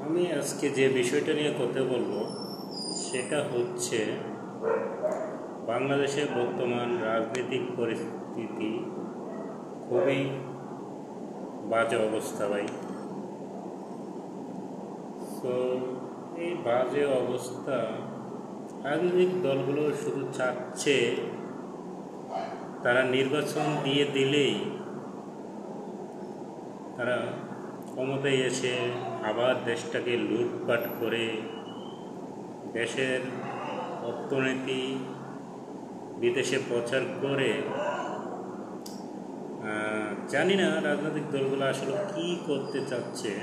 আমি আজকে যে বিষয়টা নিয়ে কথা বলবো সেটা হচ্ছে বাংলাদেশের বর্তমান রাজনৈতিক পরিস্থিতি খুবই বাজে অবস্থা ভাই। তো এই বাজে অবস্থা রাজনৈতিক দলগুলো শুধু চাচ্ছে তারা নির্বাচন দিয়ে দিলেই তারা ক্ষমতায় এসে আবার দেশটাকে লুটপাট করে দেশের অর্থনীতি বিদেশে প্রচার করে। জানি না রাজনৈতিক দলগুলো আসলে কী করতে চাচ্ছে,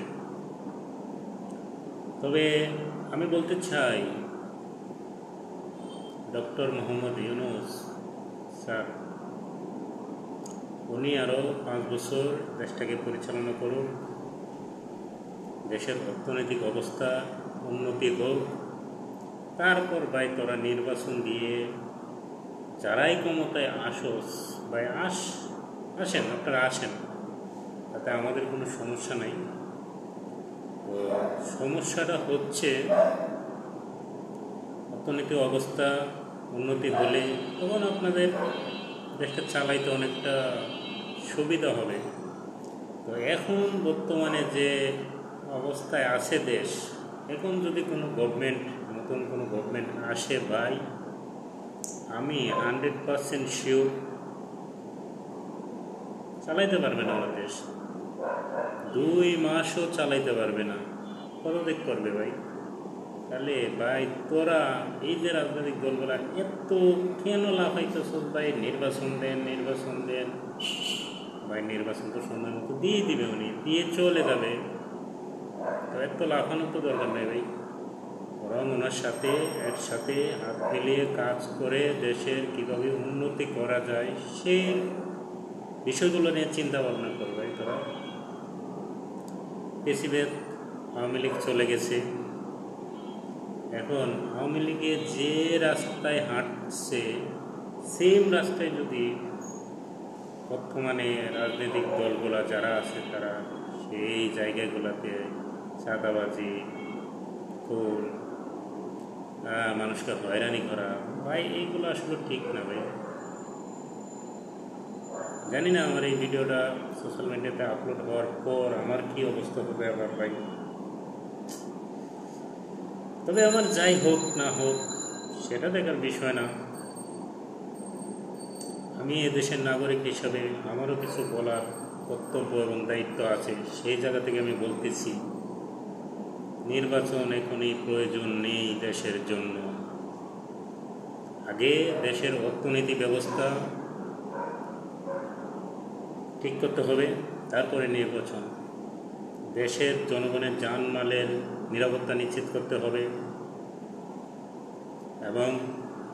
তবে আমি বলতে চাই ডক্টর মোহাম্মদ ইউনূস স্যার উনি আরও 5 বছর দেশটাকে পরিচালনা করুন, দেশের অর্থনৈতিক অবস্থা উন্নতি হোক, তারপর ভাই তোরা নির্বাচন দিয়ে যারাই ক্ষমতায় আসোস ভাই আসেন, আপনারা আসেন, তাতে আমাদের কোনো সমস্যা নাই। তো সমস্যাটা হচ্ছে অর্থনৈতিক অবস্থা উন্নতি হলে তখন আপনাদের দেশটা চালাইতে অনেকটা সুবিধা হবে। তো এখন বর্তমানে যে অবস্থায় আছে দেশ, এখন যদি কোনো নতুন কোনো গভর্নমেন্ট আসে ভাই, আমি 100% শিওর চালাইতে পারবে না আমার দেশ, 2 মাসও চালাইতে পারবে না। কত দিক করবে ভাই? তাহলে ভাই তোরা এই যে রাজনৈতিক দলগুলা এত কেন লাফাইতেছ ভাই? নির্বাচন দেন ভাই, নির্বাচন তো সময় মতো দিয়ে দিবে, উনি দিয়ে চলে যাবে, তো এত লাফানোর তো দরকার নেই ভাই। বরং ওনার সাথে একসাথে হাত মিলিয়ে কাজ করে দেশের কীভাবে উন্নতি করা যায় সেই বিষয়গুলো নিয়ে চিন্তা ভাবনা করবে। তোরা পেশিবেদ আওয়ামী লীগ চলে গেছে, এখন আওয়ামী লীগে যে রাস্তায় হাঁটছে সেম রাস্তায় যদি বর্তমানে রাজনৈতিক দলগুলো যারা আছে তারা সেই জায়গাগুলোতে চাঁদাবাজি, খুন, মানুষকে হয়রানি করা, ভাই এইগুলো আসলে ঠিক না ভাই। জানি না আমার এই ভিডিওটা সোশ্যাল মিডিয়াতে আপলোড হওয়ার পর আমার কি অবস্থা হবে আবার ভাই। তবে আমার যাই হোক না হোক সেটা দেখার বিষয় না, আমি এদেশের নাগরিক হিসাবে আমারও কিছু বলার কর্তব্য এবং দায়িত্ব আছে। সেই জায়গা থেকে আমি বলতেছি, নির্বাচন এখনই প্রয়োজন নেই দেশের জন্য। আগে দেশের অর্থনীতি ব্যবস্থা ঠিক করতে হবে, তারপরে নির্বাচন। দেশের জনগণের জানমালের নিরাপত্তা নিশ্চিত করতে হবে এবং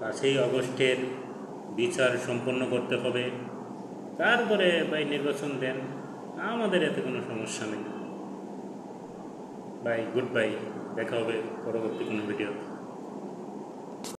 5ই আগস্টের বিচার সম্পন্ন করতে হবে, তারপরে ভাই নির্বাচন দেন, আমাদের এতে কোনো সমস্যা নেই ভাই। গুড বাই, দেখা হবে পরবর্তী কোনো ভিডিও।